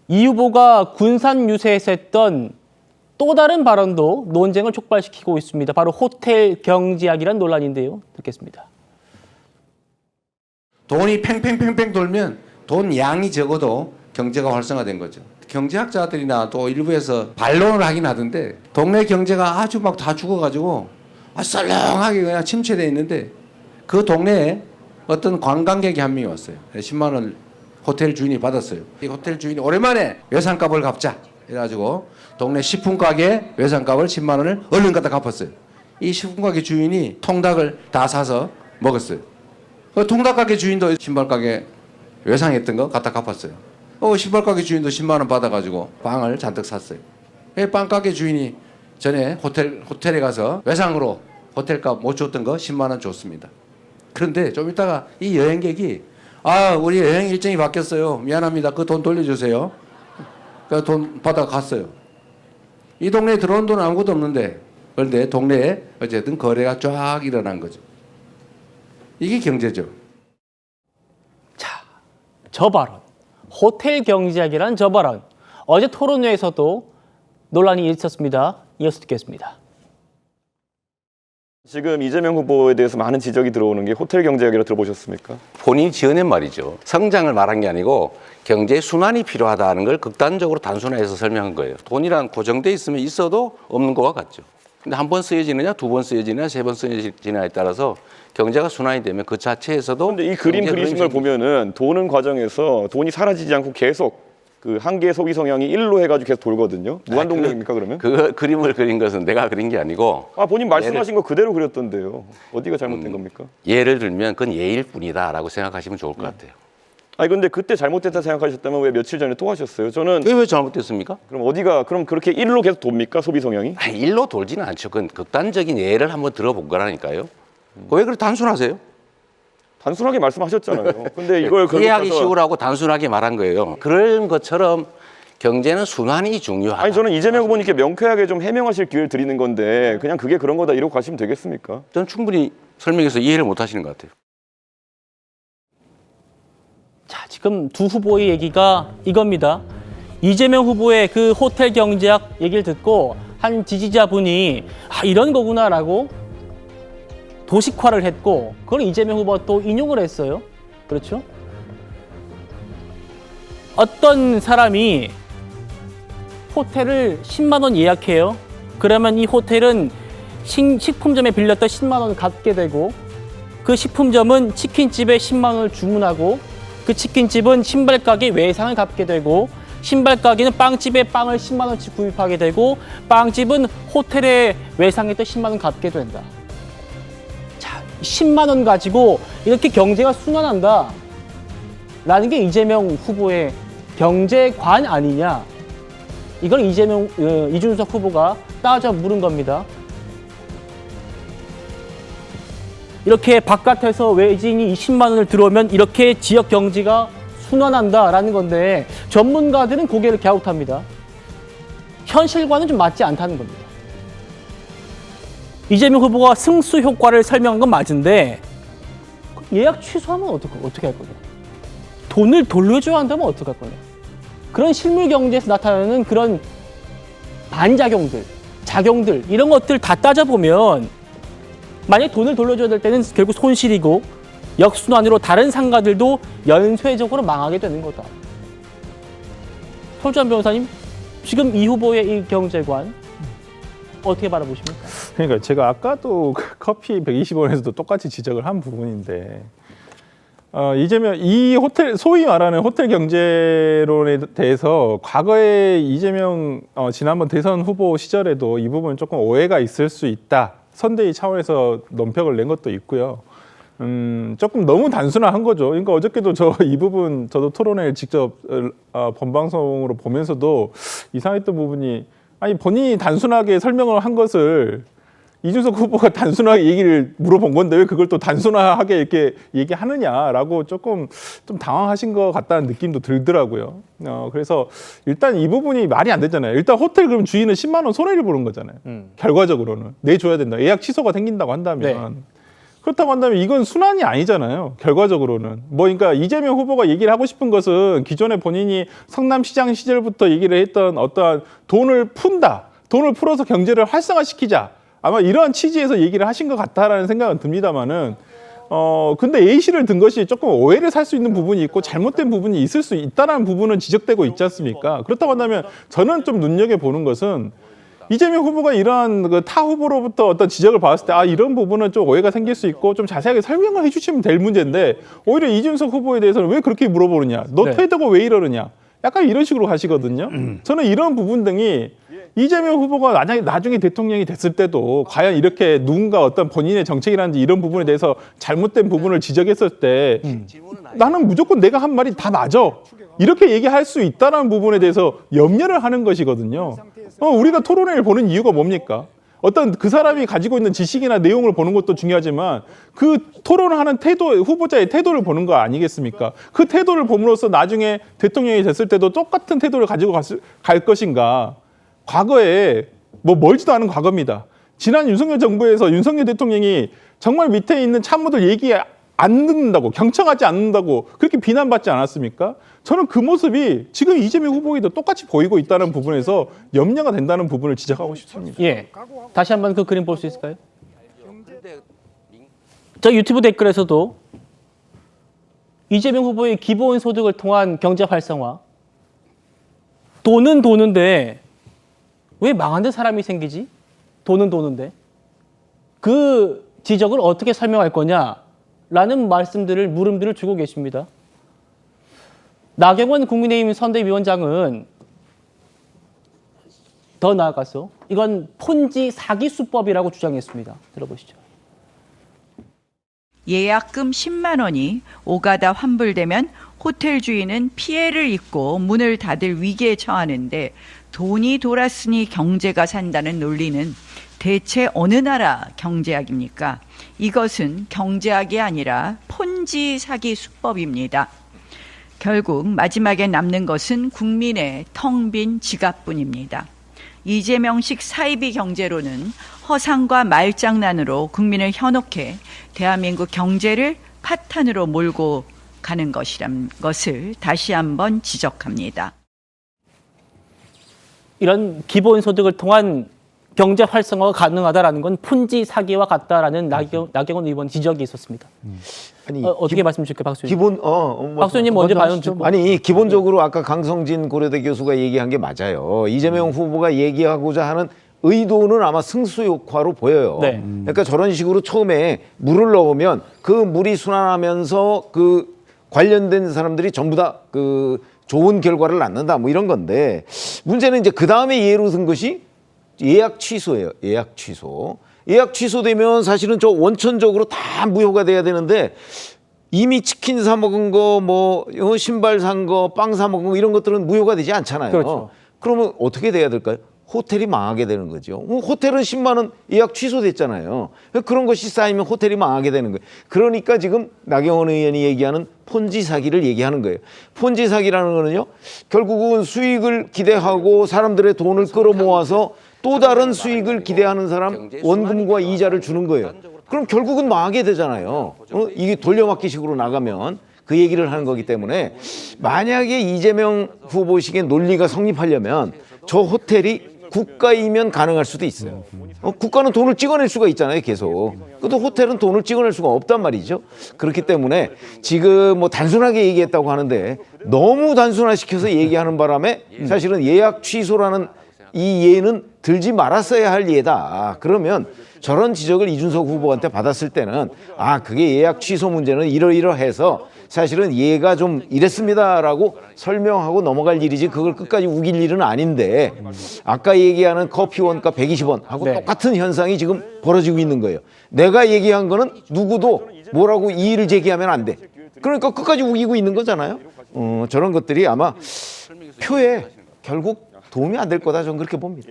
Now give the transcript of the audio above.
이 후보가 군산 유세에서 했던 또 다른 발언도 논쟁을 촉발시키고 있습니다. 바로 호텔 경제학이란 논란인데요. 듣겠습니다. 돈이 팽팽팽팽 돌면 돈 양이 적어도 경제가 활성화된 거죠. 경제학자들이나 또 일부에서 반론을 하긴 하던데 동네 경제가 아주 막 다 죽어가지고 썰렁하게 그냥 침체되어 있는데 그 동네에 어떤 관광객이 한 명이 왔어요. 10만 원 호텔 주인이 받았어요. 이 호텔 주인이 오랜만에 외상값을 갚자 해가지고 동네 식품 가게 외상값을 10만 원을 얼른 갖다 갚았어요. 이 식품 가게 주인이 통닭을 다 사서 먹었어요. 그 통닭 가게 주인도 신발 가게 외상했던 거 갖다 갚았어요. 신발 가게 주인도 10만 원 받아가지고 빵을 잔뜩 샀어요. 빵 가게 주인이 전에 호텔에 가서 외상으로 호텔값 못 줬던 거 10만 원 줬습니다. 그런데 좀 이따가 이 여행객이 우리 여행 일정이 바뀌었어요. 미안합니다. 그 돈 돌려주세요. 그 돈 받아 갔어요. 이 동네에 들어온 돈은 아무것도 없는데 그런데 동네에 어쨌든 거래가 쫙 일어난 거죠. 이게 경제죠. 자, 저 발언. 호텔 경제학이란 저 발언. 어제 토론회에서도 논란이 있었습니다. 이어서 듣겠습니다. 지금 이재명 후보에 대해서 많은 지적이 들어오는 게 호텔 경제학이라 들어보셨습니까? 본인이 지어낸 말이죠. 성장을 말한 게 아니고 경제 순환이 필요하다는 걸 극단적으로 단순화해서 설명한 거예요. 돈이란 고정돼 있으면 있어도 없는 것과 같죠. 근데 한 번 쓰여지느냐, 두 번 쓰여지느냐, 세 번 쓰여지느냐에 따라서 경제가 순환이 되면 그 자체에서도. 근데 이 그림 그리신 걸 보면은 도는 과정에서 돈이 사라지지 않고 계속 그 한계 소비 성향이 1로 해가지고 계속 돌거든요. 무한 동력입니까 그러면? 그 그림을 그린 것은 내가 그린 게 아니고. 본인 말씀하신 거 그대로 그렸던데요. 어디가 잘못된 겁니까? 예를 들면 그건 예일 뿐이다라고 생각하시면 좋을 것 같아요. 근데 그때 잘못됐다 생각하셨다면 왜 며칠 전에 또 하셨어요? 저는 그게 왜 잘못됐습니까? 그럼 그렇게 1로 계속 돕니까 소비 성향이? 일로 돌지는 않죠. 그건 극단적인 예를 한번 들어본 거라니까요. 왜 그렇게 단순하세요? 단순하게 말씀하셨잖아요. 근데 이걸 이해하기 쉬우라고 단순하게 말한 거예요. 그런 것처럼 경제는 순환이 중요하다. 저는 이재명 후보님께 명쾌하게 좀 해명하실 기회를 드리는 건데 그냥 그게 그런 거다 이러고 가시면 되겠습니까? 저는 충분히 설명해서 이해를 못 하시는 것 같아요. 자, 지금 두 후보의 얘기가 이겁니다. 이재명 후보의 그 호텔 경제학 얘기를 듣고 한 지지자분이 이런 거구나라고 도식화를 했고 그걸 이재명 후보가 또 인용을 했어요. 그렇죠? 어떤 사람이 호텔을 10만 원 예약해요. 그러면 이 호텔은 식품점에 빌렸던 10만 원을 갚게 되고 그 식품점은 치킨집에 10만 원을 주문하고 그 치킨집은 신발 가게 외상을 갚게 되고 신발 가게는 빵집에 빵을 10만 원씩 구입하게 되고 빵집은 호텔에 외상했던 10만 원 갚게 된다. 자, 10만 원 가지고 이렇게 경제가 순환한다. 라는 게 이재명 후보의 경제관 아니냐. 이걸 이준석 후보가 따져 물은 겁니다. 이렇게 바깥에서 외진이 20만 원을 들어오면 이렇게 지역 경제가 순환한다라는 건데 전문가들은 고개를 갸웃합니다. 현실과는 좀 맞지 않다는 겁니다. 이재명 후보가 승수 효과를 설명한 건 맞은데 예약 취소하면 어떻게 할 거냐? 돈을 돌려줘야 한다면 어떻게 할 거냐? 그런 실물 경제에서 나타나는 그런 반작용들, 작용들 이런 것들 다 따져보면 만약 돈을 돌려줘야 될 때는 결국 손실이고 역순환으로 다른 상가들도 연쇄적으로 망하게 되는 거다. 설주환 변호사님, 지금 이 후보의 이 경제관 어떻게 바라보십니까? 그러니까 제가 아까도 커피 120원에서도 똑같이 지적을 한 부분인데 이재명 이 호텔 소위 말하는 호텔 경제론에 대해서 과거에 이재명 지난번 대선 후보 시절에도 이 부분 조금 오해가 있을 수 있다. 선대위 차원에서 논평을 낸 것도 있고요. 조금 너무 단순화한 거죠. 그러니까 어저께도 이 부분 저도 토론회를 직접 본방송으로 보면서도 이상했던 부분이 본인이 단순하게 설명을 한 것을 이준석 후보가 단순하게 얘기를 물어본 건데 왜 그걸 또 단순하게 이렇게 얘기하느냐라고 좀 당황하신 것 같다는 느낌도 들더라고요. 그래서 일단 이 부분이 말이 안 되잖아요. 일단 호텔 그럼 주인은 10만 원 손해를 보는 거잖아요. 결과적으로는 내줘야 된다. 예약 취소가 생긴다고 한다면. 네. 그렇다고 한다면 이건 순환이 아니잖아요. 결과적으로는. 뭐 그러니까 이재명 후보가 얘기를 하고 싶은 것은 기존에 본인이 성남시장 시절부터 얘기를 했던 어떠한 돈을 푼다. 돈을 풀어서 경제를 활성화시키자. 아마 이러한 취지에서 얘기를 하신 것 같다라는 생각은 듭니다만은 근데 예시를 든 것이 조금 오해를 살 수 있는 부분이 있고 잘못된 부분이 있을 수 있다는 부분은 지적되고 있지 않습니까? 그렇다고 한다면 저는 좀 눈여겨보는 것은 이재명 후보가 이러한 그 타 후보로부터 어떤 지적을 받았을 때 이런 부분은 좀 오해가 생길 수 있고 좀 자세하게 설명을 해주시면 될 문제인데 오히려 이준석 후보에 대해서는 왜 그렇게 물어보느냐? 너 네. 퇴도가 왜 이러느냐? 약간 이런 식으로 하시거든요. 저는 이런 부분 등이 이재명 후보가 나중에 대통령이 됐을 때도 과연 이렇게 누군가 어떤 본인의 정책이라든지 이런 부분에 대해서 잘못된 부분을 지적했을 때 나는 무조건 내가 한 말이 다 맞아. 이렇게 얘기할 수 있다는 부분에 대해서 염려를 하는 것이거든요. 우리가 토론회를 보는 이유가 뭡니까? 어떤 그 사람이 가지고 있는 지식이나 내용을 보는 것도 중요하지만 그 토론을 하는 태도, 후보자의 태도를 보는 거 아니겠습니까? 그 태도를 봄으로써 나중에 대통령이 됐을 때도 똑같은 태도를 가지고 갈 것인가? 과거에 뭐 멀지도 않은 과거입니다. 지난 윤석열 정부에서 윤석열 대통령이 정말 밑에 있는 참모들 얘기 안 듣는다고, 경청하지 않는다고 그렇게 비난받지 않았습니까? 저는 그 모습이 지금 이재명 후보에도 똑같이 보이고 있다는 부분에서 염려가 된다는 부분을 지적하고 싶습니다. 예. 다시 한번 그 그림 볼 수 있을까요? 저 유튜브 댓글에서도 이재명 후보의 기본소득을 통한 경제 활성화, 돈은 도는데 왜 망한 데 사람이 생기지? 돈은 도는데. 그 지적을 어떻게 설명할 거냐라는 말씀들을, 물음들을 주고 계십니다. 나경원 국민의힘 선대위원장은 더 나아가서 이건 폰지 사기 수법이라고 주장했습니다. 들어보시죠. 예약금 10만 원이 오가다 환불되면 호텔 주인은 피해를 입고 문을 닫을 위기에 처하는데 돈이 돌았으니 경제가 산다는 논리는 대체 어느 나라 경제학입니까? 이것은 경제학이 아니라 폰지 사기 수법입니다. 결국 마지막에 남는 것은 국민의 텅 빈 지갑뿐입니다. 이재명식 사이비 경제로는 허상과 말장난으로 국민을 현혹해 대한민국 경제를 파탄으로 몰고 가는 것이란 것을 다시 한번 지적합니다. 이런 기본소득을 통한 경제 활성화가 가능하다라는 건 폰지 사기와 같다라는 나경원 의원 지적이 있었습니다. 아니, 어떻게 말씀 주실까요, 박수님? 박수님 먼저 반응 하시죠. 듣고. 아니 기본적으로 아까 강성진 고려대 교수가 얘기한 게 맞아요. 이재명 후보가 얘기하고자 하는 의도는 아마 승수효과로 보여요. 네. 그러니까 저런 식으로 처음에 물을 넣으면 그 물이 순환하면서 그 관련된 사람들이 전부 다 그 좋은 결과를 낳는다 뭐 이런 건데 문제는 이제 그 다음에 예로 든 것이 예약 취소예요. 예약 취소. 예약 취소되면 사실은 저 원천적으로 다 무효가 돼야 되는데 이미 치킨 사 먹은 거, 뭐 신발 산 거, 빵 사 먹은 거 이런 것들은 무효가 되지 않잖아요. 그렇죠. 그러면 어떻게 돼야 될까요? 호텔이 망하게 되는 거죠. 호텔은 10만 원 예약 취소됐잖아요. 그런 것이 쌓이면 호텔이 망하게 되는 거예요. 그러니까 지금 나경원 의원이 얘기하는 폰지 사기를 얘기하는 거예요. 폰지 사기라는 거는요. 결국은 수익을 기대하고 사람들의 돈을 끌어모아서 또 다른 수익을 기대하는 사람 원금과 이자를 주는 거예요. 그럼 결국은 망하게 되잖아요. 이게 돌려막기식으로 나가면 그 얘기를 하는 거기 때문에 만약에 이재명 후보식의 논리가 성립하려면 저 호텔이 국가이면 가능할 수도 있어요. 국가는 돈을 찍어낼 수가 있잖아요, 계속. 그래도 호텔은 돈을 찍어낼 수가 없단 말이죠. 그렇기 때문에 지금 뭐 단순하게 얘기했다고 하는데 너무 단순화시켜서 얘기하는 바람에 사실은 예약 취소라는 이 예는 들지 말았어야 할 예다. 그러면 저런 지적을 이준석 후보한테 받았을 때는 그게 예약 취소 문제는 이러이러해서 사실은 예가 좀 이랬습니다라고 설명하고 넘어갈 일이지 그걸 끝까지 우길 일은 아닌데 아까 얘기하는 커피 원가 120원 하고 똑같은 현상이 지금 벌어지고 있는 거예요. 내가 얘기한 거는 누구도 뭐라고 이의를 제기하면 안 돼. 그러니까 끝까지 우기고 있는 거잖아요. 저런 것들이 아마 표에 결국 도움이 안 될 거다 저는 그렇게 봅니다.